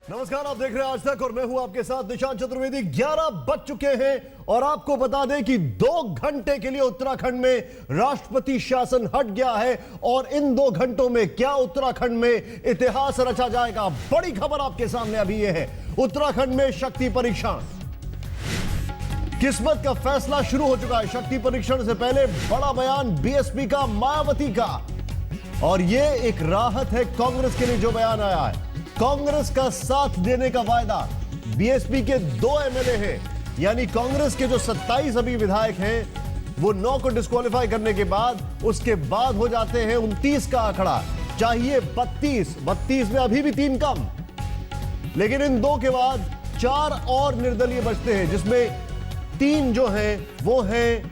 नमस्कार, आप देख रहे हैं आज तक और मैं हूं आपके साथ निशांत चतुर्वेदी। 11 बज चुके हैं और आपको बता दें कि 2 घंटे के लिए उत्तराखंड में राष्ट्रपति शासन हट गया है और इन 2 घंटों में क्या उत्तराखंड में इतिहास रचा जाएगा। बड़ी खबर आपके सामने अभी यह है, उत्तराखंड में शक्ति परीक्षण, किस्मत का फैसला शुरू हो चुका है। शक्ति परीक्षण से पहले बड़ा बयान बीएसपी का, मायावती का, और यह एक राहत है कांग्रेस के लिए जो बयान आया है। कांग्रेस का साथ देने का वायदा, बीएसपी के 2 एमएलए हैं, यानी कांग्रेस के जो 27 अभी विधायक हैं वो 9 को डिस्क्वालीफाई करने के बाद उसके बाद हो जाते हैं 29 का आंकड़ा, चाहिए 32 में अभी भी 3 कम, लेकिन इन 2 के बाद 4 और निर्दलीय बचते हैं, जिसमें 3 जो हैं वो हैं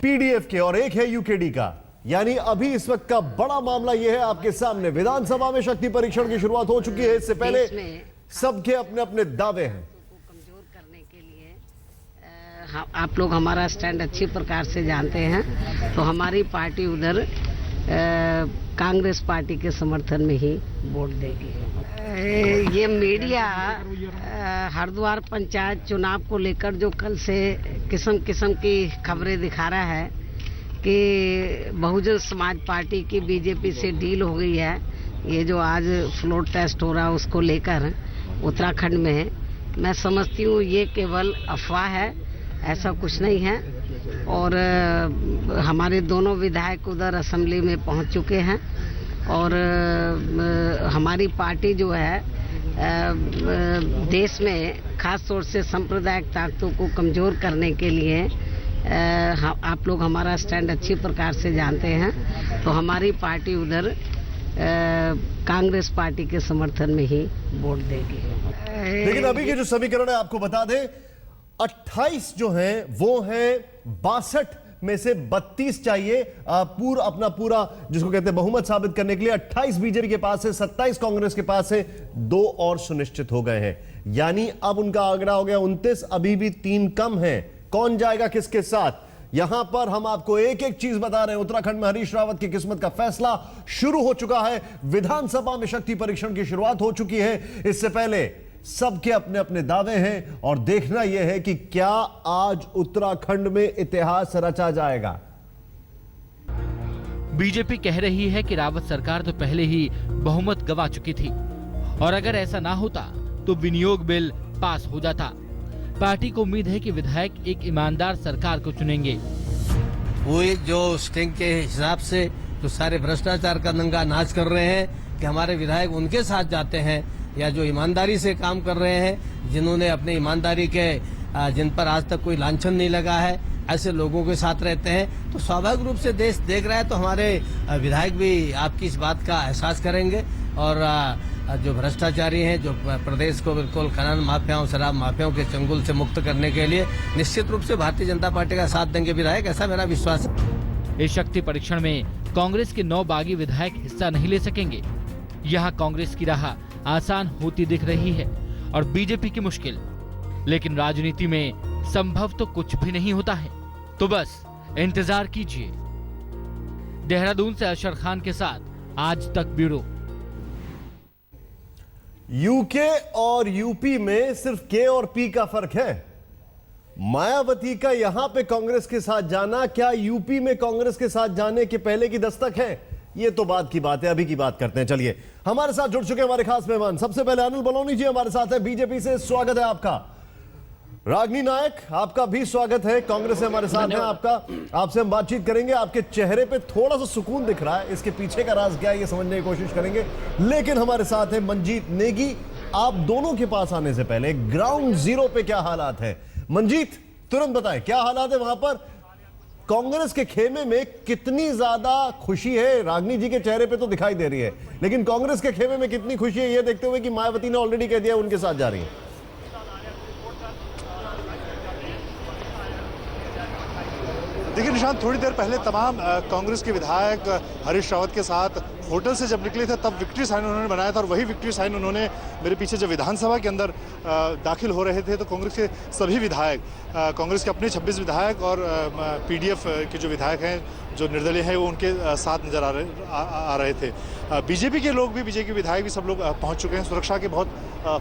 पीडीएफ के और 1 है यूकेडी का। यानी अभी इस वक्त का बड़ा मामला यह है आपके सामने, विधानसभा में शक्ति परीक्षण की शुरुआत हो चुकी है। इससे पहले सबके अपने अपने दावे हैं। कमजोर करने के लिए आप लोग हमारा स्टैंड अच्छी प्रकार से जानते हैं, तो हमारी पार्टी उधर कांग्रेस पार्टी के समर्थन में ही वोट देगी। ये मीडिया हरिद्वार पंचायत चुनाव को लेकर जो कल से किस्म किस्म की खबरें दिखा रहा है कि बहुजन समाज पार्टी की बीजेपी से डील हो गई है, ये जो आज फ्लोर टेस्ट हो रहा है उसको लेकर उत्तराखंड में, मैं समझती हूँ ये केवल अफवाह है, ऐसा कुछ नहीं है। और हमारे दोनों विधायक उधर असेंबली में पहुँच चुके हैं और हमारी पार्टी जो है देश में खास तौर से सांप्रदायिक ताकतों को कमज़ोर करने के लिए आप लोग हमारा स्टैंड अच्छी प्रकार से जानते हैं, तो हमारी पार्टी उधर कांग्रेस पार्टी के समर्थन में ही वोट देगी। लेकिन अभी के जो समीकरण है आपको बता दें, 28 जो हैं वो हैं 62 में से 32 चाहिए अपना पूरा जिसको कहते हैं बहुमत साबित करने के लिए। 28 बीजेपी के पास है, 27 कांग्रेस के पास है, 2 और सुनिश्चित हो गए हैं, यानी अब उनका आंकड़ा हो गया 29, अभी भी 3 कम है। कौन जाएगा किसके साथ, यहां पर हम आपको एक एक चीज बता रहे हैं। उत्तराखंड में हरीश रावत की किस्मत का फैसला शुरू हो चुका है, विधानसभा में शक्ति परीक्षण की शुरुआत हो चुकी है। इससे पहले सबके अपने अपने दावे हैं और देखना यह है कि क्या आज उत्तराखंड में इतिहास रचा जाएगा। बीजेपी कह रही है कि रावत सरकार तो पहले ही बहुमत गंवा चुकी थी और अगर ऐसा ना होता तो विनियोग बिल पास हो जाता। पार्टी को उम्मीद है कि विधायक एक ईमानदार सरकार को चुनेंगे। वो जो स्टिंग के हिसाब से जो सारे भ्रष्टाचार का नंगा नाच कर रहे हैं कि हमारे विधायक उनके साथ जाते हैं, या जो ईमानदारी से काम कर रहे हैं, जिन्होंने अपनी ईमानदारी के जिन पर आज तक कोई लांछन नहीं लगा है, ऐसे लोगों के साथ रहते हैं, तो स्वाभाविक रूप से देश देख रहा है, तो हमारे विधायक भी आपकी इस बात का एहसास करेंगे और जो भ्रष्टाचारी हैं, जो प्रदेश को बिल्कुल खनन माफियाओं, शराब माफियाओं के चंगुल से मुक्त करने के लिए निश्चित रूप से भारतीय जनता पार्टी का साथ देंगे विधायक, ऐसा मेरा विश्वास है। इस शक्ति परीक्षण में कांग्रेस के 9 बागी विधायक हिस्सा नहीं ले सकेंगे। यहाँ कांग्रेस की राह आसान होती दिख रही है और बीजेपी की मुश्किल, लेकिन राजनीति में संभव तो कुछ भी नहीं होता है, तो बस इंतजार कीजिए। देहरादून से अशर खान के साथ आज तक ब्यूरो। यूके और यूपी में सिर्फ के और पी का फर्क है। मायावती का यहां पे कांग्रेस के साथ जाना क्या यूपी में कांग्रेस के साथ जाने के पहले की दस्तक है, ये तो बाद की बात है, अभी की बात करते हैं। चलिए, हमारे साथ जुड़ चुके हमारे खास मेहमान, सबसे पहले अनिल बलौनी जी हमारे साथ है, बीजेपी से, स्वागत है आपका। रागनी नायक, आपका भी स्वागत है, कांग्रेस से हमारे साथ है आपका। आपसे हम बातचीत करेंगे, आपके चेहरे पे थोड़ा सा सुकून दिख रहा है, इसके पीछे का राज क्या है ये समझने की कोशिश करेंगे। लेकिन हमारे साथ है मंजीत नेगी। आप दोनों के पास आने से पहले ग्राउंड जीरो पे क्या हालात है, मंजीत तुरंत बताएं क्या हालात है वहां पर। कांग्रेस के खेमे में कितनी ज्यादा खुशी है, रागनी जी के चेहरे पे तो दिखाई दे रही है, लेकिन कांग्रेस के खेमे में कितनी खुशी है ये देखते हुए कि मायावती ने ऑलरेडी कह दिया उनके साथ जा रही है। देखिए निशांत, थोड़ी देर पहले तमाम कांग्रेस के विधायक हरीश रावत के साथ होटल से जब निकले थे तब विक्ट्री साइन उन्होंने बनाया था और वही विक्ट्री साइन उन्होंने मेरे पीछे जब विधानसभा के अंदर दाखिल हो रहे थे तो कांग्रेस के सभी विधायक, कांग्रेस के अपने 26 विधायक और पीडीएफ के जो विधायक हैं जो निर्दलीय हैं वो उनके साथ नजर आ रहे थे। बीजेपी के लोग भी, बीजेपी के विधायक भी सब लोग पहुंच चुके हैं। सुरक्षा के बहुत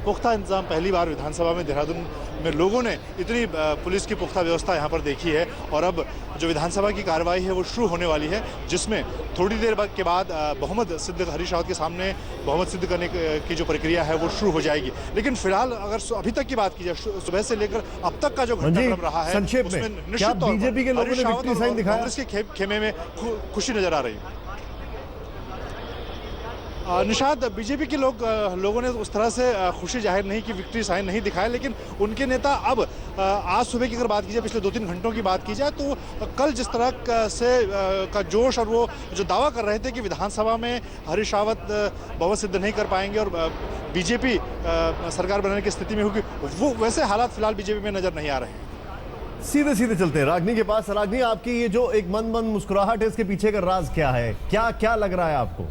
पुख्ता इंतजाम, पहली बार विधानसभा में देहरादून में लोगों ने इतनी पुलिस की पुख्ता व्यवस्था यहाँ पर देखी है। और अब जो विधानसभा की कार्रवाई है वो शुरू होने वाली है, जिसमें थोड़ी देर के बाद बहुमत सिद्ध, हरीश रावत के सामने बहुमत सिद्ध करने की जो प्रक्रिया है वो शुरू हो जाएगी। लेकिन फिलहाल अगर अभी तक की बात की जाए, सुबह से लेकर अब तक का जो घटनाक्रम रहा है, संक्षेप में क्या बीजेपी के लोगों ने विक्ट्री साइन दिखाया? कांग्रेस के खेमे में खुशी नजर आ रही है। निशाद, बीजेपी के लोगों ने उस तरह से खुशी जाहिर नहीं की, विक्ट्री साइन नहीं दिखाया, लेकिन उनके नेता अब आज सुबह की अगर बात की जाए, पिछले 2-3 घंटों की बात की जाए, तो कल जिस तरह से का जोश और वो जो दावा कर रहे थे कि विधानसभा में हरीश रावत बहुमत सिद्ध नहीं कर पाएंगे और बीजेपी सरकार बनाने की स्थिति में होगी, वो वैसे हालात फिलहाल बीजेपी में नजर नहीं आ रहे हैं। सीधे सीधे चलते हैं रागनी के पास। रागनी, आपकी ये जो एक मंद मंद मुस्कुराहट है, इसके पीछे का राज क्या है? क्या लग रहा है आपको?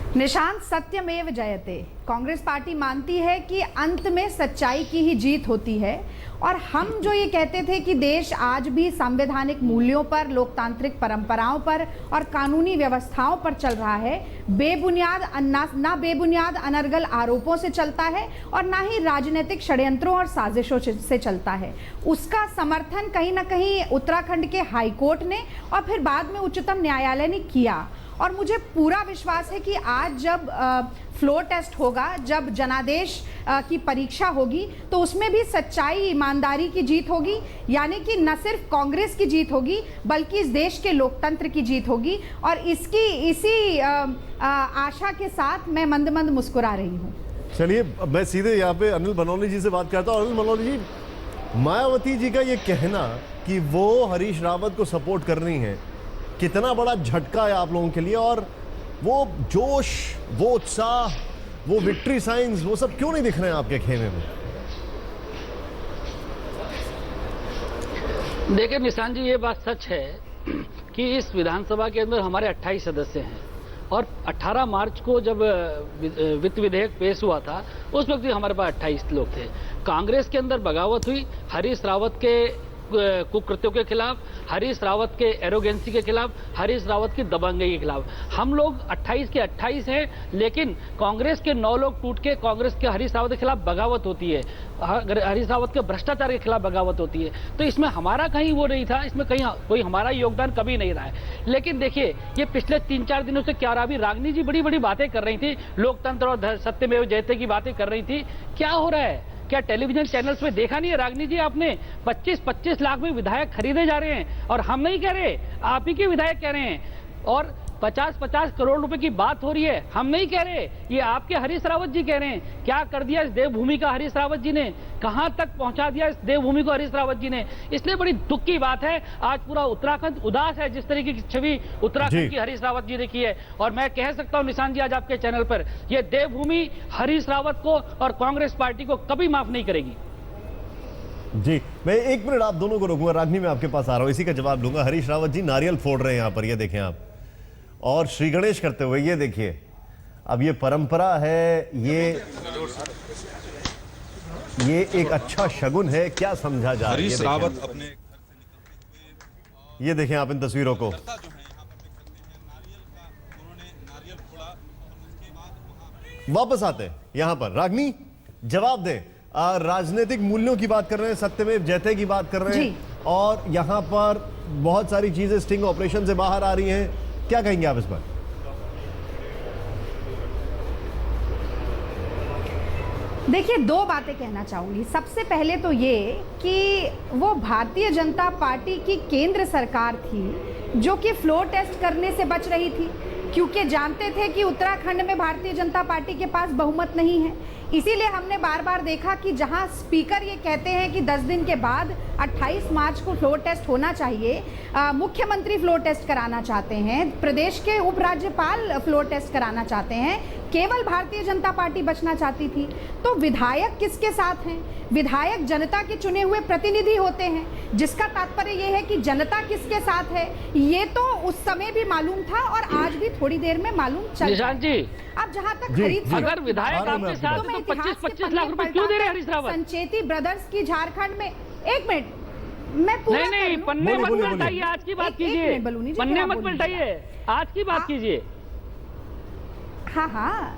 निशांत, सत्यमेव जयते। कांग्रेस पार्टी मानती है कि अंत में सच्चाई की ही जीत होती है। और हम जो ये कहते थे कि देश आज भी संवैधानिक मूल्यों पर, लोकतांत्रिक परंपराओं पर और कानूनी व्यवस्थाओं पर चल रहा है, ना बेबुनियाद अनर्गल आरोपों से चलता है और ना ही राजनीतिक षड्यंत्रों और साजिशों से चलता है, उसका समर्थन कहीं ना कहीं उत्तराखंड के हाईकोर्ट ने और फिर बाद में उच्चतम न्यायालय ने किया। और मुझे पूरा विश्वास है कि आज जब फ्लोर टेस्ट होगा, जब जनादेश की परीक्षा होगी, तो उसमें भी सच्चाई, ईमानदारी की जीत होगी। यानी कि न सिर्फ कांग्रेस की जीत होगी, बल्कि इस देश के लोकतंत्र की जीत होगी। और इसी आशा के साथ मैं मंद मंद मुस्कुरा रही हूँ। चलिए, मैं सीधे यहाँ पे अनिल बनौली जी से बात करता हूँ। अनिल बनौली जी, मायावती जी का ये कहना कि वो हरीश रावत को सपोर्ट कर रही हैं, कितना बड़ा झटका है आप लोगों के लिए? और वो जोश, वो उत्साह, वो विक्ट्री साइंस, वो सब क्यों नहीं दिख रहे हैं आपके खेमे में? देखिए निशांत जी, ये बात सच है कि इस विधानसभा के अंदर हमारे 28 सदस्य हैं और 18 मार्च को जब वित्त विधेयक पेश हुआ था, उस वक्त भी हमारे पास 28 लोग थे। कांग्रेस के अंदर बगावत हुई हरीश रावत के कुकृत्यों के खिलाफ, हरीश रावत के एरोगेंसी के खिलाफ, हरीश रावत की दबंगई के खिलाफ। हम लोग 28 के 28 हैं, लेकिन कांग्रेस के 9 लोग टूट के कांग्रेस के हरीश रावत के खिलाफ बगावत होती है, हरीश रावत के भ्रष्टाचार के खिलाफ बगावत होती है। तो इसमें हमारा कहीं वो नहीं था, इसमें कहीं कोई हमारा योगदान कभी नहीं रहा है। लेकिन देखिए, ये पिछले 3-4 दिनों से क्या रहा, अभी रागनी जी बड़ी बड़ी बातें कर रही थी, लोकतंत्र और सत्यमेव जयते की बातें कर रही थी। क्या हो रहा है? क्या टेलीविजन चैनल्स में देखा नहीं है रागनी जी आपने? 25-25 लाख में विधायक खरीदे जा रहे हैं और हम नहीं कह रहे, आप ही के विधायक कह रहे हैं। और 50-50 करोड़ रुपए की बात हो रही है, हम नहीं कह रहे, ये आपके हरीश रावत जी कह रहे हैं। क्या कर दिया इस देवभूमि का हरीश रावत जी ने? कहां तक पहुंचा दिया इस देवभूमि को हरीश रावत जी ने? इसलिए बड़ी दुख की बात है, आज पूरा उत्तराखंड उदास है जिस तरीके की छवि उत्तराखंड की हरीश रावत जी ने की है। और मैं कह सकता हूं निशांत जी, आज आपके चैनल पर, यह देवभूमि हरीश रावत को और कांग्रेस पार्टी को कभी माफ नहीं करेगी। जी, मैं 1 मिनट आप दोनों को रोकूंगा। रागनी, मैं आपके पास आ रहा हूं, इसी का जवाब लूंगा। हरीश रावत जी नारियल फोड़ रहे हैं यहाँ पर, ये देखें आप, और श्री गणेश करते हुए, ये देखिए। अब ये परंपरा है, ये एक अच्छा शगुन है, क्या समझा जा रहा है? रावत अपने, ये देखें आप इन तस्वीरों को। वापस आते हैं यहां पर। रागनी, जवाब दें। राजनीतिक मूल्यों की बात कर रहे हैं, सत्यमेव जयते की बात कर रहे हैं, और यहां पर बहुत सारी चीजें स्टिंग ऑपरेशन से बाहर आ रही हैं, क्या कहेंगे आप इस पर? देखिए, 2 बातें कहना चाहूंगी। सबसे पहले तो ये कि वो भारतीय जनता पार्टी की केंद्र सरकार थी जो कि फ्लोर टेस्ट करने से बच रही थी, क्योंकि जानते थे कि उत्तराखंड में भारतीय जनता पार्टी के पास बहुमत नहीं है। इसीलिए हमने बार बार देखा कि जहां स्पीकर ये कहते हैं कि 10 दिन के बाद 28 मार्च को फ्लोर टेस्ट होना चाहिए, मुख्यमंत्री फ्लोर टेस्ट कराना चाहते हैं, प्रदेश के उपराज्यपाल फ्लोर टेस्ट कराना चाहते हैं, केवल भारतीय जनता पार्टी बचना चाहती थी। तो विधायक किसके साथ हैं? विधायक जनता के चुने हुए प्रतिनिधि होते हैं, जिसका तात्पर्य यह है कि जनता किसके साथ है, ये तो उस समय भी मालूम था और आज भी थोड़ी देर में मालूम चल निशांत जी, अब जहां तक खरीद, अगर विधायक आपके साथ तो 25-25 लाख रुपए क्यों दे रहे हैं हरीश रावत? संचेती ब्रदर्स की झारखंड में एक मिनट, मैं पूरा नहीं नहीं, कर लूं। पन्ने मत बोलिए, पलटाइए, आज की बात एक कीजिए। मिनट बलूनी जी, पन्ने मेरा मत बोलने पलटाइए, आज की बात कीजिए। हाँ हाँ,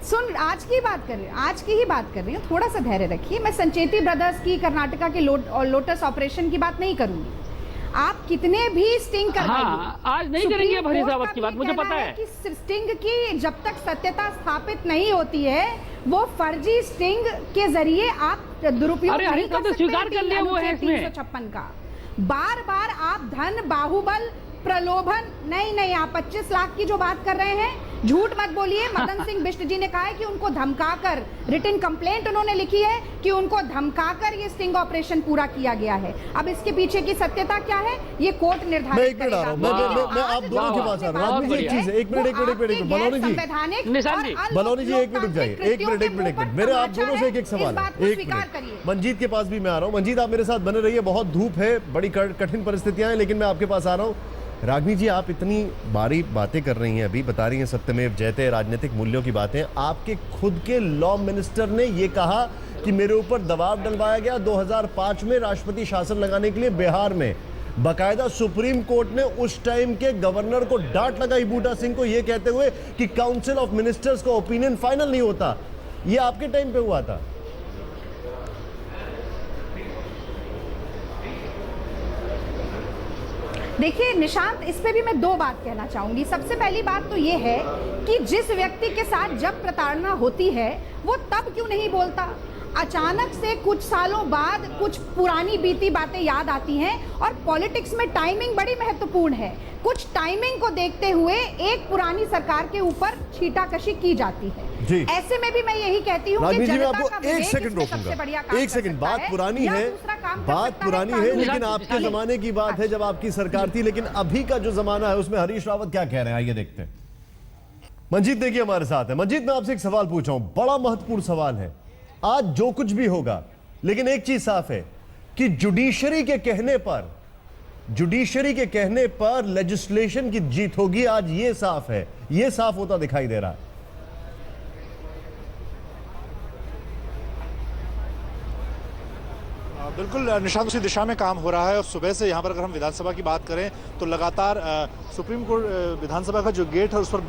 सुन, आज की बात कर रही हूँ, आज की ही बात कर रही हूँ, थोड़ा सा धैर्य रखिए। मैं संचेती ब्रदर्स की, कर्नाटका के लोटस ऑपरेशन की बात नहीं करूंगी। आप कितने भी स्टिंग करवाइए, हाँ, आज नहीं करेंगे अब हरीश रावत की बात, मुझे पता है कि स्टिंग की जब तक सत्यता स्थापित नहीं होती है, वो फर्जी स्टिंग के जरिए आप दुरुपयोग अरे नहीं हरीश कर रावत ने सकते। स्वीकार कर लिया वो है इसमें। 356 का बार बार आप धन, बाहुबल, प्रलोभन, नहीं, आप 25 लाख की जो बात कर रहे हैं, झूठ मत बोलिए। मदन सिंह बिष्ट जी ने कहा है कि उनको धमकाकर, रिटन कंप्लेंट उन्होंने लिखी है कि उनको धमकाकर ये स्टिंग ऑपरेशन पूरा किया गया है। अब इसके पीछे की सत्यता क्या है, ये कोर्ट मैं निर्धारित एक मिनट आ रहा हूं, मैं आप दोनों के पास आ रहा हूं। राजनीति एक चीज है, एक मिनट बलौनी जी, बलौनी जी, एक मिनट रुक जाइए, एक मिनट, मेरे आप दोनों से एक सवाल है, एक मिनट। मंजीत के पास भी मैं आ रहा हूं। मंजीत, आप मेरे साथ बने रहिए, बहुत धूप है, बड़ी कठिन परिस्थितियां हैं, लेकिन मैं आपके पास आ रहा हूं। रागिनी जी, आप इतनी बारी बातें कर रही हैं, अभी बता रही हैं सत्यमेव जयते, राजनीतिक मूल्यों की बातें। आपके खुद के लॉ मिनिस्टर ने यह कहा कि मेरे ऊपर दबाव डलवाया गया 2005 में राष्ट्रपति शासन लगाने के लिए बिहार में। बकायदा सुप्रीम कोर्ट ने उस टाइम के गवर्नर को डांट लगाई, बूटा सिंह को, यह कहते हुए कि काउंसिल ऑफ मिनिस्टर्स का ओपिनियन फाइनल नहीं होता। यह आपके टाइम पे हुआ था। देखिए निशांत, इस पे भी मैं दो बात कहना चाहूंगी। सबसे पहली बात तो ये है कि जिस व्यक्ति के साथ जब प्रताड़ना होती है वो तब क्यों नहीं बोलता। अचानक से कुछ सालों बाद कुछ पुरानी बीती बातें याद आती हैं, और पॉलिटिक्स में टाइमिंग बड़ी महत्वपूर्ण है। कुछ टाइमिंग को देखते हुए एक पुरानी सरकार के ऊपर छीटाकशी की जाती है। जी। ऐसे में भी मैं यही कहती हूँ कि राजनीति में जनता आपको का एक विवेक सेकंड इसमें सबसे रोकूंगा, बढ़िया काम एक कर सेकंड। सकता बात है, पुरानी या है, दूसरा काम कर बात सकता पुरानी है, कानून। लेकिन आपके जमाने की बात है जब आपकी सरकार थी। लेकिन अभी का जो जमाना है उसमें हरीश रावत क्या कह रहे हैं, आइए देखते हैं। मंजीत देखिए हमारे साथ है। मंजीत, मैं आपसे एक सवाल पूछ रहा हूं, बड़ा महत्वपूर्ण सवाल है। आज जो कुछ भी होगा, लेकिन एक चीज साफ है कि जुडिशरी के कहने पर लेजिस्लेशन की जीत होगी। आज ये साफ है, ये साफ होता दिखाई दे रहा है। बिल्कुल निशांत, उसी दिशा में काम हो रहा है। और सुबह से यहाँ पर अगर हम विधानसभा की बात करें तो लगातार सुप्रीम कोर्ट विधानसभा का जो गेट है उस पर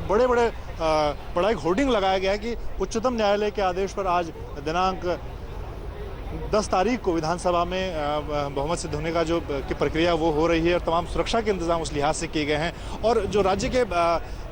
बड़ा एक होर्डिंग लगाया गया है कि उच्चतम न्यायालय के आदेश पर आज दिनांक 10 तारीख को विधानसभा में बहुमत सिद्ध होने का जो की प्रक्रिया वो हो रही है, और तमाम सुरक्षा के इंतजाम उस लिहाज से किए गए हैं। और जो राज्य के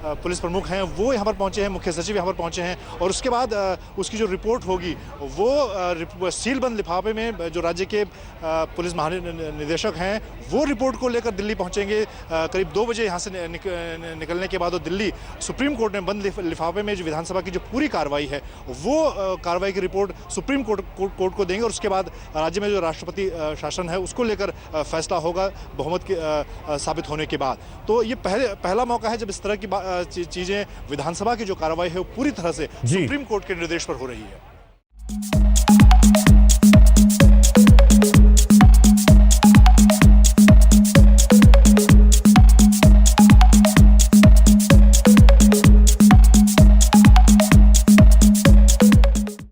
पुलिस प्रमुख हैं वो यहाँ पर पहुँचे हैं, मुख्य सचिव यहाँ पर पहुँचे हैं, और उसके बाद उसकी जो रिपोर्ट होगी वो सीलबंद लिफाफे में जो राज्य के पुलिस महानिदेशक हैं वो रिपोर्ट को लेकर दिल्ली पहुँचेंगे। करीब 2 बजे यहाँ से निकलने के बाद वो दिल्ली सुप्रीम कोर्ट में बंद लिफाफे में जो विधानसभा की जो पूरी कार्रवाई है वो कार्रवाई की रिपोर्ट सुप्रीम कोर्ट को देंगे, और उसके बाद राज्य में जो राष्ट्रपति शासन है उसको लेकर फैसला होगा बहुमत के साबित होने के बाद। तो ये पहला मौका है जब इस तरह की चीजें, विधानसभा की जो कार्रवाई है वो पूरी तरह से सुप्रीम कोर्ट के निर्देश पर हो रही है।